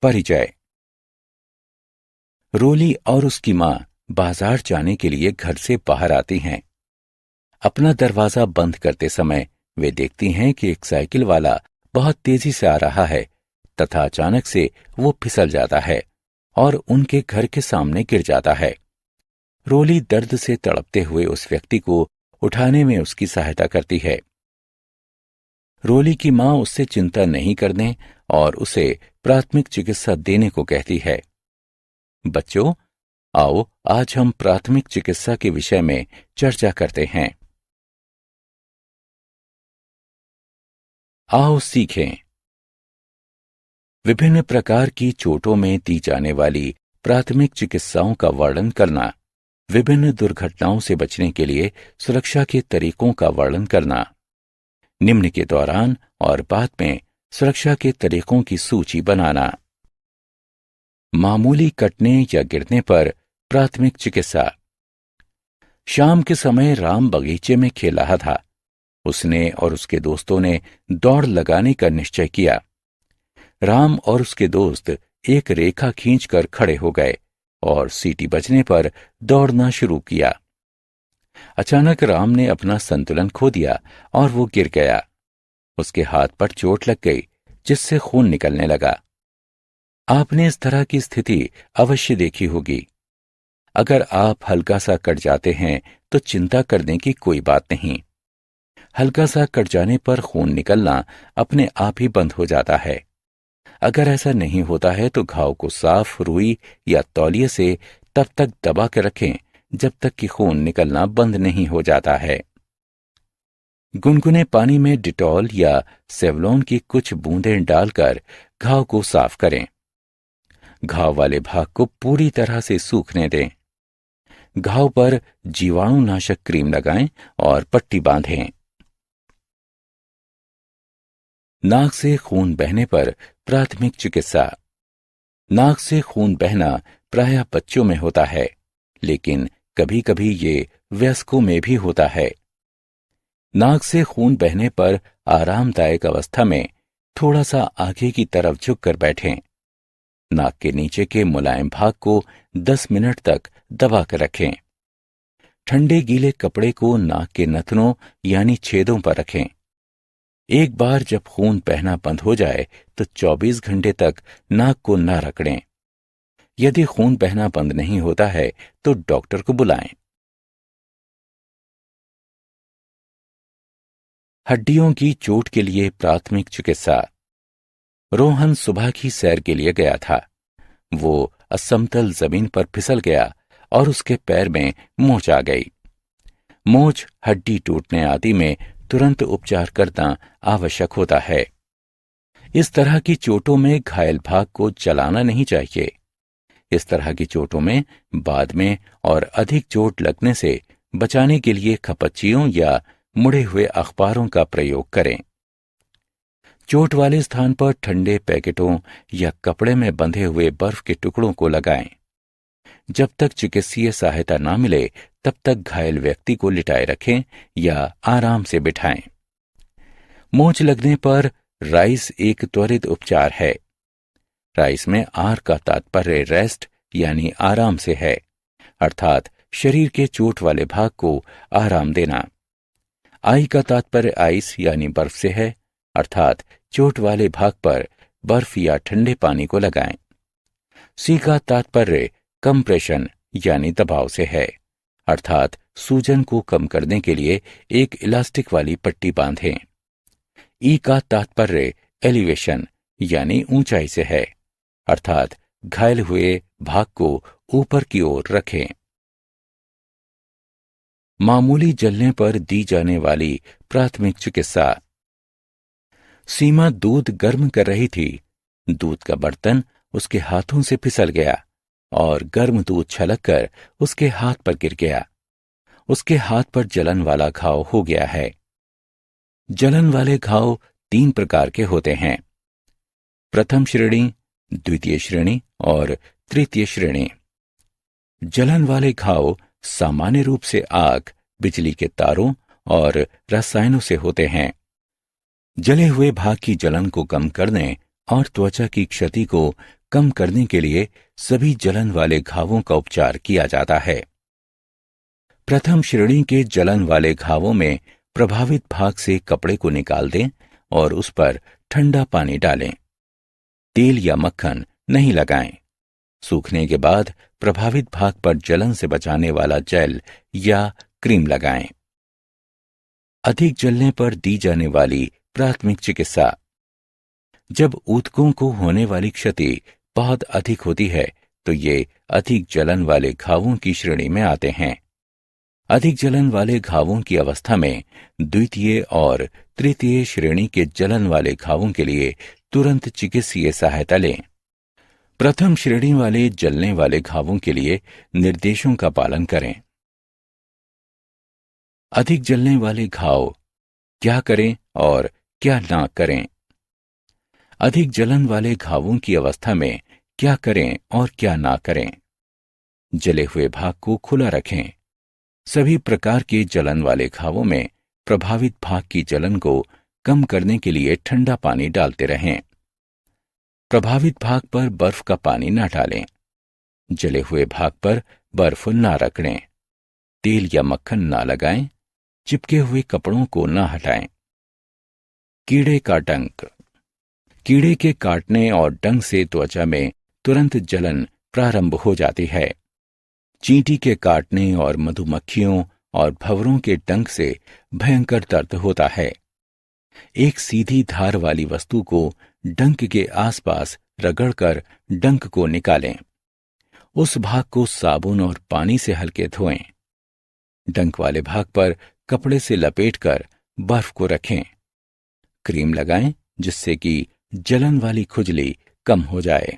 परिचय। रोली और उसकी मां बाजार जाने के लिए घर से बाहर आती हैं। अपना दरवाजा बंद करते समय वे देखती हैं कि एक साइकिल वाला बहुत तेजी से आ रहा है तथा अचानक से वो फिसल जाता है और उनके घर के सामने गिर जाता है। रोली दर्द से तड़पते हुए उस व्यक्ति को उठाने में उसकी सहायता करती है। रोली की मां उससे चिंता नहीं करने और उसे प्राथमिक चिकित्सा देने को कहती है। बच्चों, आओ आज हम प्राथमिक चिकित्सा के विषय में चर्चा करते हैं। आओ सीखें। विभिन्न प्रकार की चोटों में दी जाने वाली प्राथमिक चिकित्साओं का वर्णन करना, विभिन्न दुर्घटनाओं से बचने के लिए सुरक्षा के तरीकों का वर्णन करना, निम्न के दौरान और बाद में सुरक्षा के तरीकों की सूची बनाना। मामूली कटने या गिरने पर प्राथमिक चिकित्सा। शाम के समय राम बगीचे में खेल रहा था। उसने और उसके दोस्तों ने दौड़ लगाने का निश्चय किया। राम और उसके दोस्त एक रेखा खींचकर खड़े हो गए और सीटी बजने पर दौड़ना शुरू किया। अचानक राम ने अपना संतुलन खो दिया और वो गिर गया। उसके हाथ पर चोट लग गई जिससे खून निकलने लगा। आपने इस तरह की स्थिति अवश्य देखी होगी। अगर आप हल्का सा कट जाते हैं तो चिंता करने की कोई बात नहीं। हल्का सा कट जाने पर खून निकलना अपने आप ही बंद हो जाता है। अगर ऐसा नहीं होता है तो घाव को साफ रुई या तौलिए से तब तक दबा कर रखें जब तक कि खून निकलना बंद नहीं हो जाता है। गुनगुने पानी में डिटॉल या सेवलॉन की कुछ बूंदें डालकर घाव को साफ करें। घाव वाले भाग को पूरी तरह से सूखने दें। घाव पर जीवाणुनाशक क्रीम लगाएं और पट्टी बांधें। नाक से खून बहने पर प्राथमिक चिकित्सा। नाक से खून बहना प्रायः बच्चों में होता है, लेकिन कभी कभी ये वयस्कों में भी होता है। नाक से खून बहने पर आरामदायक अवस्था में थोड़ा सा आगे की तरफ झुककर बैठें। नाक के नीचे के मुलायम भाग को 10 मिनट तक दबा कर रखें। ठंडे गीले कपड़े को नाक के नथनों यानी छेदों पर रखें। एक बार जब खून बहना बंद हो जाए तो 24 घंटे तक नाक को न रगड़ें। यदि खून बहना बंद नहीं होता है तो डॉक्टर को बुलाएं। हड्डियों की चोट के लिए प्राथमिक चिकित्सा। रोहन सुबह की सैर के लिए गया था। वो असमतल जमीन पर फिसल गया और उसके पैर में मोच आ गई। मोच, हड्डी टूटने आदि में तुरंत उपचार करना आवश्यक होता है। इस तरह की चोटों में घायल भाग को चलाना नहीं चाहिए। इस तरह की चोटों में बाद में और अधिक चोट लगने से बचाने के लिए खपच्चियों या मुड़े हुए अखबारों का प्रयोग करें। चोट वाले स्थान पर ठंडे पैकेटों या कपड़े में बंधे हुए बर्फ के टुकड़ों को लगाएं। जब तक चिकित्सीय सहायता न मिले तब तक घायल व्यक्ति को लिटाए रखें या आराम से बिठाएं। मोच लगने पर राइस एक त्वरित उपचार है। राइस में आर का तात्पर्य रेस्ट यानी आराम से है, अर्थात शरीर के चोट वाले भाग को आराम देना। आई का तात्पर्य आइस यानी बर्फ से है, अर्थात चोट वाले भाग पर बर्फ या ठंडे पानी को लगाएं। सी का तात्पर्य कंप्रेशन यानी दबाव से है, अर्थात सूजन को कम करने के लिए एक इलास्टिक वाली पट्टी बांधें। ई का तात्पर्य एलिवेशन यानी ऊंचाई से है, अर्थात घायल हुए भाग को ऊपर की ओर रखें। मामूली जलने पर दी जाने वाली प्राथमिक चिकित्सा। सीमा दूध गर्म कर रही थी। दूध का बर्तन उसके हाथों से फिसल गया और गर्म दूध छलककर उसके हाथ पर गिर गया। उसके हाथ पर जलन वाला घाव हो गया है। जलन वाले घाव 3 प्रकार के होते हैं: प्रथम श्रेणी, द्वितीय श्रेणी और तृतीय श्रेणी। जलन वाले घाव सामान्य रूप से आग, बिजली के तारों और रसायनों से होते हैं। जले हुए भाग की जलन को कम करने और त्वचा की क्षति को कम करने के लिए सभी जलन वाले घावों का उपचार किया जाता है। प्रथम श्रेणी के जलन वाले घावों में प्रभावित भाग से कपड़े को निकाल दें और उस पर ठंडा पानी डालें। तेल या मक्खन नहीं लगाएं। सूखने के बाद प्रभावित भाग पर जलन से बचाने वाला जेल या क्रीम लगाएं। अधिक जलने पर दी जाने वाली प्राथमिक चिकित्सा। जब ऊतकों को होने वाली क्षति बहुत अधिक होती है तो ये अधिक जलन वाले घावों की श्रेणी में आते हैं। अधिक जलन वाले घावों की अवस्था में द्वितीय और तृतीय श्रेणी के जलन वाले घावों के लिए तुरंत चिकित्सीय सहायता लें। प्रथम श्रेणी वाले जलने वाले घावों के लिए निर्देशों का पालन करें। अधिक जलने वाले घाव क्या करें और क्या ना करें। अधिक जलन वाले घावों की अवस्था में क्या करें और क्या ना करें। जले हुए भाग को खुला रखें। सभी प्रकार के जलन वाले घावों में प्रभावित भाग की जलन को कम करने के लिए ठंडा पानी डालते रहें। प्रभावित भाग पर बर्फ का पानी न डालें। जले हुए भाग पर बर्फ न रगड़ें। तेल या मक्खन ना लगाएं। चिपके हुए कपड़ों को न हटाएं। कीड़े का डंक। कीड़े के काटने और डंक से त्वचा में तुरंत जलन प्रारंभ हो जाती है। चींटी के काटने और मधुमक्खियों और भंवरों के डंक से भयंकर दर्द होता है। एक सीधी धार वाली वस्तु को डंक के आसपास रगड़कर डंक को निकालें। उस भाग को साबुन और पानी से हल्के धोएं। डंक वाले भाग पर कपड़े से लपेटकर बर्फ को रखें। क्रीम लगाएं जिससे कि जलन वाली खुजली कम हो जाए।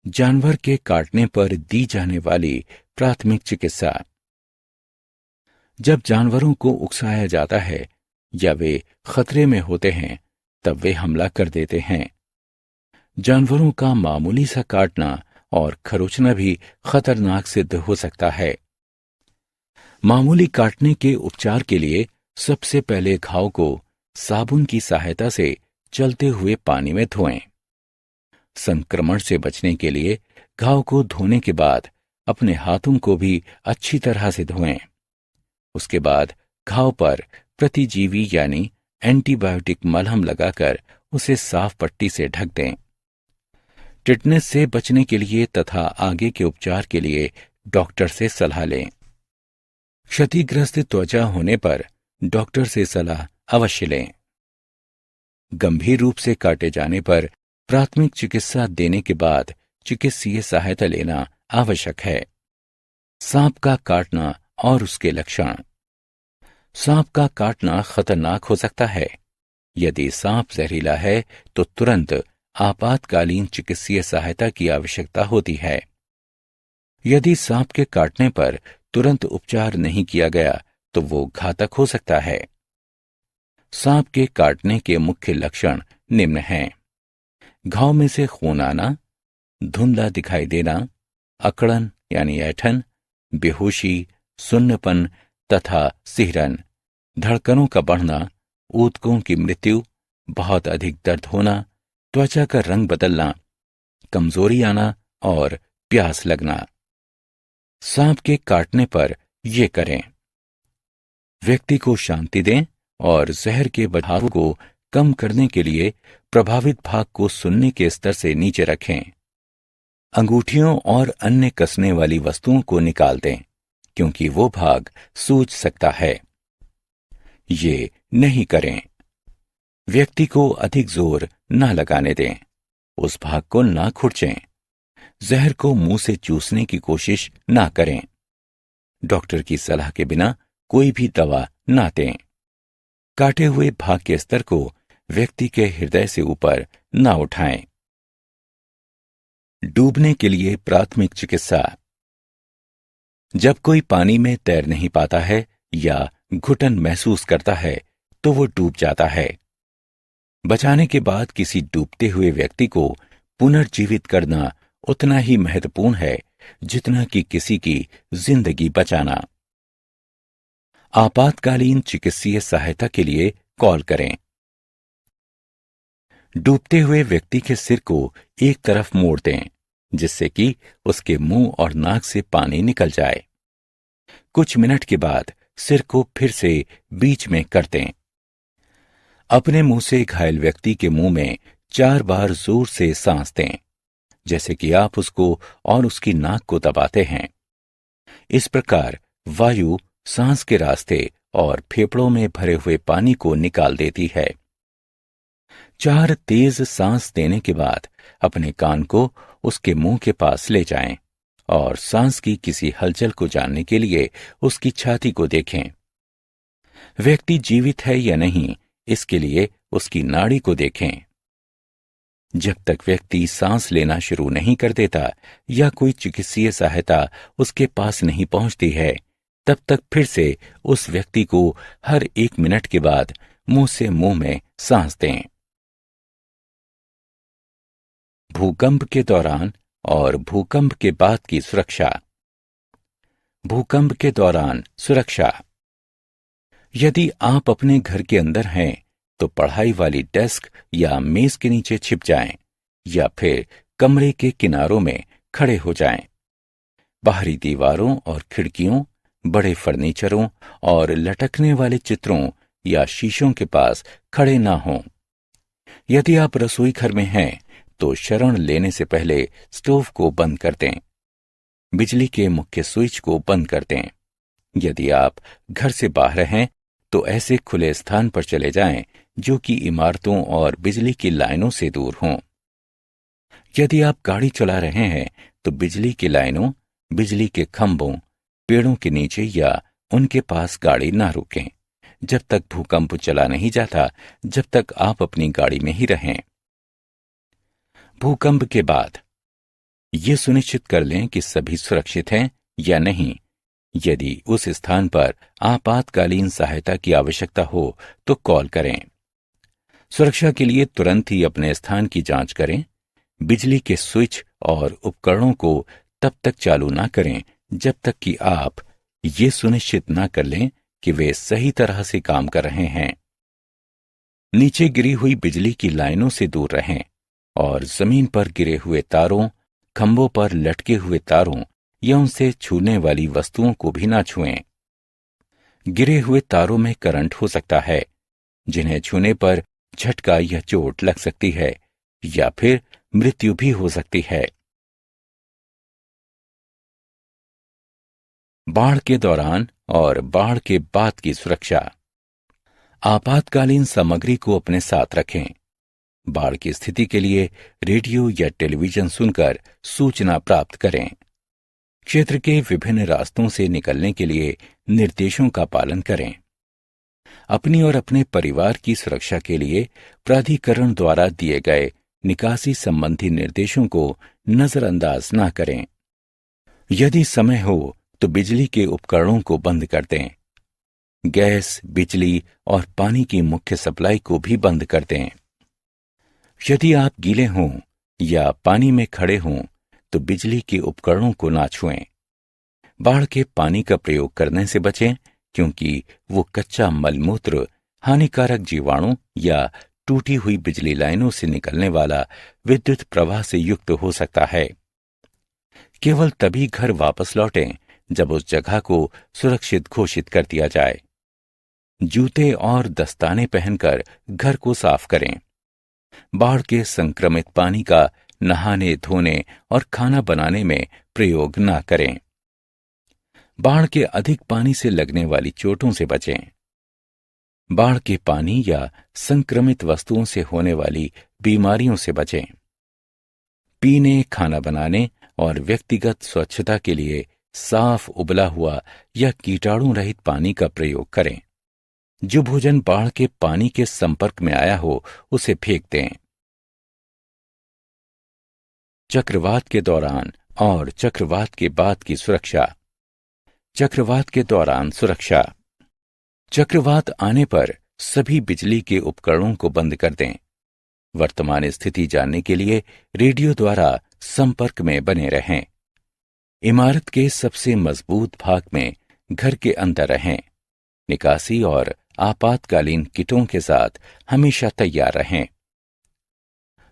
जानवर के काटने पर दी जाने वाली प्राथमिक चिकित्सा। जब जानवरों को उकसाया जाता है या वे खतरे में होते हैं तब वे हमला कर देते हैं। जानवरों का मामूली सा काटना और खरोंचना भी खतरनाक सिद्ध हो सकता है। मामूली काटने के उपचार के लिए सबसे पहले घाव को साबुन की सहायता से चलते हुए पानी में धोएं। संक्रमण से बचने के लिए घाव को धोने के बाद अपने हाथों को भी अच्छी तरह से धोएं। उसके बाद घाव पर प्रतिजीवी यानी एंटीबायोटिक मलहम लगाकर उसे साफ पट्टी से ढक दें। टिटनेस से बचने के लिए तथा आगे के उपचार के लिए डॉक्टर से सलाह लें। क्षतिग्रस्त त्वचा होने पर डॉक्टर से सलाह अवश्य लें। गंभीर रूप से काटे जाने पर प्राथमिक चिकित्सा देने के बाद चिकित्सीय सहायता लेना आवश्यक है। सांप का काटना और उसके लक्षण। सांप का काटना खतरनाक हो सकता है। यदि सांप जहरीला है तो तुरंत आपातकालीन चिकित्सीय सहायता की आवश्यकता होती है। यदि सांप के काटने पर तुरंत उपचार नहीं किया गया तो वो घातक हो सकता है। सांप के काटने के मुख्य लक्षण निम्न हैं। घाव में से खून आना, धुंधला दिखाई देना, अकड़न यानी ऐंठन, बेहोशी, सुन्नपन तथा सिहरन, धड़कनों का बढ़ना, ऊतकों की मृत्यु, बहुत अधिक दर्द होना, त्वचा का रंग बदलना, कमजोरी आना और प्यास लगना। सांप के काटने पर ये करें। व्यक्ति को शांति दें और जहर के बहाव को कम करने के लिए प्रभावित भाग को सुन्ने के स्तर से नीचे रखें। अंगूठियों और अन्य कसने वाली वस्तुओं को निकाल दें क्योंकि वो भाग सूज सकता है। ये नहीं करें। व्यक्ति को अधिक जोर न लगाने दें। उस भाग को ना खुरचें। जहर को मुंह से चूसने की कोशिश ना करें। डॉक्टर की सलाह के बिना कोई भी दवा ना दें। काटे हुए भाग के स्तर को व्यक्ति के हृदय से ऊपर ना उठाएं। डूबने के लिए प्राथमिक चिकित्सा। जब कोई पानी में तैर नहीं पाता है या घुटन महसूस करता है तो वो डूब जाता है। बचाने के बाद किसी डूबते हुए व्यक्ति को पुनर्जीवित करना उतना ही महत्वपूर्ण है जितना कि किसी की जिंदगी बचाना। आपातकालीन चिकित्सीय सहायता के लिए कॉल करें। डूबते हुए व्यक्ति के सिर को एक तरफ मोड़ दें, जिससे कि उसके मुंह और नाक से पानी निकल जाए। कुछ मिनट के बाद सिर को फिर से बीच में कर दें। अपने मुंह से घायल व्यक्ति के मुंह में 4 बार जोर से सांस दें, जैसे कि आप उसको और उसकी नाक को दबाते हैं। इस प्रकार वायु सांस के रास्ते और फेफड़ों में भरे हुए पानी को निकाल देती है। 4 तेज सांस देने के बाद अपने कान को उसके मुंह के पास ले जाएं और सांस की किसी हलचल को जानने के लिए उसकी छाती को देखें। व्यक्ति जीवित है या नहीं, इसके लिए उसकी नाड़ी को देखें। जब तक व्यक्ति सांस लेना शुरू नहीं कर देता या कोई चिकित्सीय सहायता उसके पास नहीं पहुंचती है, तब तक फिर से उस व्यक्ति को हर 1 मिनट के बाद मुंह से मुंह में सांस दें। भूकंप के दौरान और भूकंप के बाद की सुरक्षा। भूकंप के दौरान सुरक्षा। यदि आप अपने घर के अंदर हैं तो पढ़ाई वाली डेस्क या मेज के नीचे छिप जाएं या फिर कमरे के किनारों में खड़े हो जाएं। बाहरी दीवारों और खिड़कियों, बड़े फर्नीचरों और लटकने वाले चित्रों या शीशों के पास खड़े ना हों। यदि आप रसोई घर में हैं तो शरण लेने से पहले स्टोव को बंद कर दें। बिजली के मुख्य स्विच को बंद कर दें। यदि आप घर से बाहर हैं तो ऐसे खुले स्थान पर चले जाएं जो कि इमारतों और बिजली की लाइनों से दूर हों। यदि आप गाड़ी चला रहे हैं तो बिजली की लाइनों, बिजली के खंभों, पेड़ों के नीचे या उनके पास गाड़ी ना रोकें जब तक भूकंप चला नहीं जाता, जब तक आप अपनी गाड़ी में ही रहें। भूकंप के बाद ये सुनिश्चित कर लें कि सभी सुरक्षित हैं या नहीं। यदि उस स्थान पर आपातकालीन सहायता की आवश्यकता हो तो कॉल करें। सुरक्षा के लिए तुरंत ही अपने स्थान की जांच करें। बिजली के स्विच और उपकरणों को तब तक चालू ना करें जब तक कि आप ये सुनिश्चित ना कर लें कि वे सही तरह से काम कर रहे हैं। नीचे गिरी हुई बिजली की लाइनों से दूर रहें और जमीन पर गिरे हुए तारों, खंभों पर लटके हुए तारों या उनसे छूने वाली वस्तुओं को भी ना छुएं। गिरे हुए तारों में करंट हो सकता है, जिन्हें छूने पर झटका या चोट लग सकती है या फिर मृत्यु भी हो सकती है। बाढ़ के दौरान और बाढ़ के बाद की सुरक्षा। आपातकालीन सामग्री को अपने साथ रखें। बाढ़ की स्थिति के लिए रेडियो या टेलीविजन सुनकर सूचना प्राप्त करें। क्षेत्र के विभिन्न रास्तों से निकलने के लिए निर्देशों का पालन करें। अपनी और अपने परिवार की सुरक्षा के लिए प्राधिकरण द्वारा दिए गए निकासी संबंधी निर्देशों को नजरअंदाज न करें। यदि समय हो तो बिजली के उपकरणों को बंद कर दें। गैस, बिजली और पानी की मुख्य सप्लाई को भी बंद कर दें। यदि आप गीले हों या पानी में खड़े हों तो बिजली के उपकरणों को ना छुएं। बाढ़ के पानी का प्रयोग करने से बचें, क्योंकि वो कच्चा मलमूत्र, हानिकारक जीवाणु या टूटी हुई बिजली लाइनों से निकलने वाला विद्युत प्रवाह से युक्त हो सकता है। केवल तभी घर वापस लौटें जब उस जगह को सुरक्षित घोषित कर दिया जाए। जूते और दस्ताने पहनकर घर को साफ करें। बाढ़ के संक्रमित पानी का नहाने, धोने और खाना बनाने में प्रयोग न करें। बाढ़ के अधिक पानी से लगने वाली चोटों से बचें। बाढ़ के पानी या संक्रमित वस्तुओं से होने वाली बीमारियों से बचें। पीने, खाना बनाने और व्यक्तिगत स्वच्छता के लिए साफ, उबला हुआ या कीटाणु रहित पानी का प्रयोग करें। जो भोजन बाढ़ के पानी के संपर्क में आया हो उसे फेंक दें। चक्रवात के दौरान और चक्रवात के बाद की सुरक्षा। चक्रवात के दौरान सुरक्षा। चक्रवात आने पर सभी बिजली के उपकरणों को बंद कर दें। वर्तमान स्थिति जानने के लिए रेडियो द्वारा संपर्क में बने रहें। इमारत के सबसे मजबूत भाग में घर के अंदर रहें। निकासी और आपातकालीन किटों के साथ हमेशा तैयार रहें।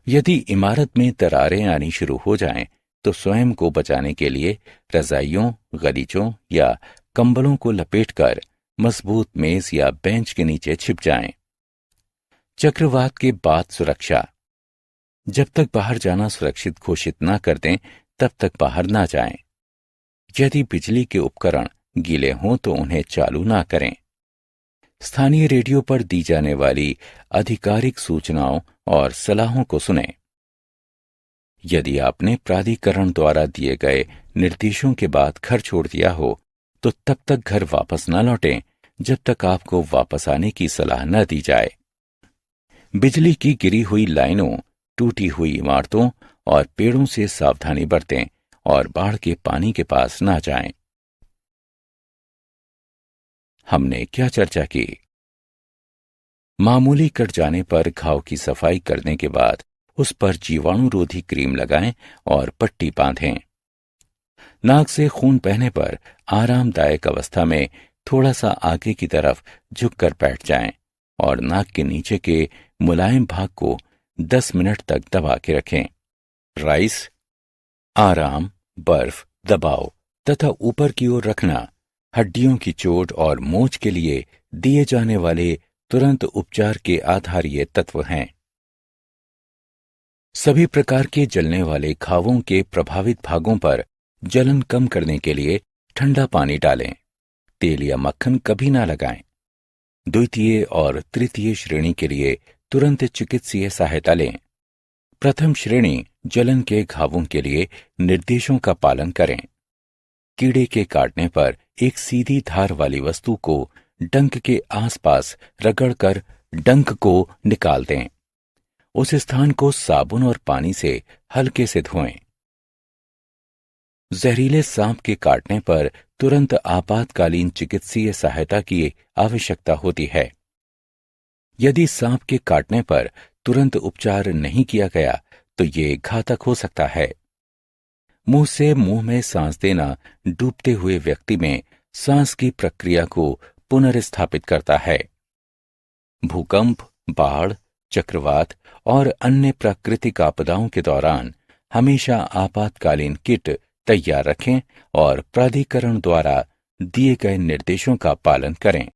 यदि इमारत में दरारें आनी शुरू हो जाएं, तो स्वयं को बचाने के लिए रजाइयों, गलीचों या कंबलों को लपेटकर मजबूत मेज या बेंच के नीचे छिप जाएं। चक्रवात के बाद सुरक्षा। जब तक बाहर जाना सुरक्षित घोषित न कर दें, तब तक बाहर ना जाएं। यदि बिजली के उपकरण गीले हों तो उन्हें चालू ना करें। स्थानीय रेडियो पर दी जाने वाली आधिकारिक सूचनाओं और सलाहों को सुनें। यदि आपने प्राधिकरण द्वारा दिए गए निर्देशों के बाद घर छोड़ दिया हो, तो तब तक घर वापस न लौटें जब तक आपको वापस आने की सलाह न दी जाए। बिजली की गिरी हुई लाइनों, टूटी हुई इमारतों और पेड़ों से सावधानी बरतें और बाढ़ के पानी के पास ना जाएं। हमने क्या चर्चा की? मामूली कट जाने पर घाव की सफाई करने के बाद उस पर जीवाणुरोधी क्रीम लगाएं और पट्टी बांधें। नाक से खून बहने पर आरामदायक अवस्था में थोड़ा सा आगे की तरफ झुककर बैठ जाएं और नाक के नीचे के मुलायम भाग को 10 मिनट तक दबा के रखें। राइस, आराम, बर्फ, दबाव तथा ऊपर की ओर रखना हड्डियों की चोट और मोच के लिए दिए जाने वाले तुरंत उपचार के आधारीय तत्व हैं। सभी प्रकार के जलने वाले घावों के प्रभावित भागों पर जलन कम करने के लिए ठंडा पानी डालें। तेल या मक्खन कभी ना लगाएं। द्वितीय और तृतीय श्रेणी के लिए तुरंत चिकित्सीय सहायता लें। प्रथम श्रेणी जलन के घावों के लिए निर्देशों का पालन करें। कीड़े के काटने पर एक सीधी धार वाली वस्तु को डंक के आसपास रगड़कर डंक को निकाल दें। उस स्थान को साबुन और पानी से हल्के से धोएं। जहरीले सांप के काटने पर तुरंत आपातकालीन चिकित्सीय सहायता की आवश्यकता होती है। यदि सांप के काटने पर तुरंत उपचार नहीं किया गया तो ये घातक हो सकता है। मुंह से मुंह में सांस देना डूबते हुए व्यक्ति में सांस की प्रक्रिया को पुनर्स्थापित करता है। भूकंप, बाढ़, चक्रवात और अन्य प्राकृतिक आपदाओं के दौरान हमेशा आपातकालीन किट तैयार रखें और प्राधिकरण द्वारा दिए गए निर्देशों का पालन करें।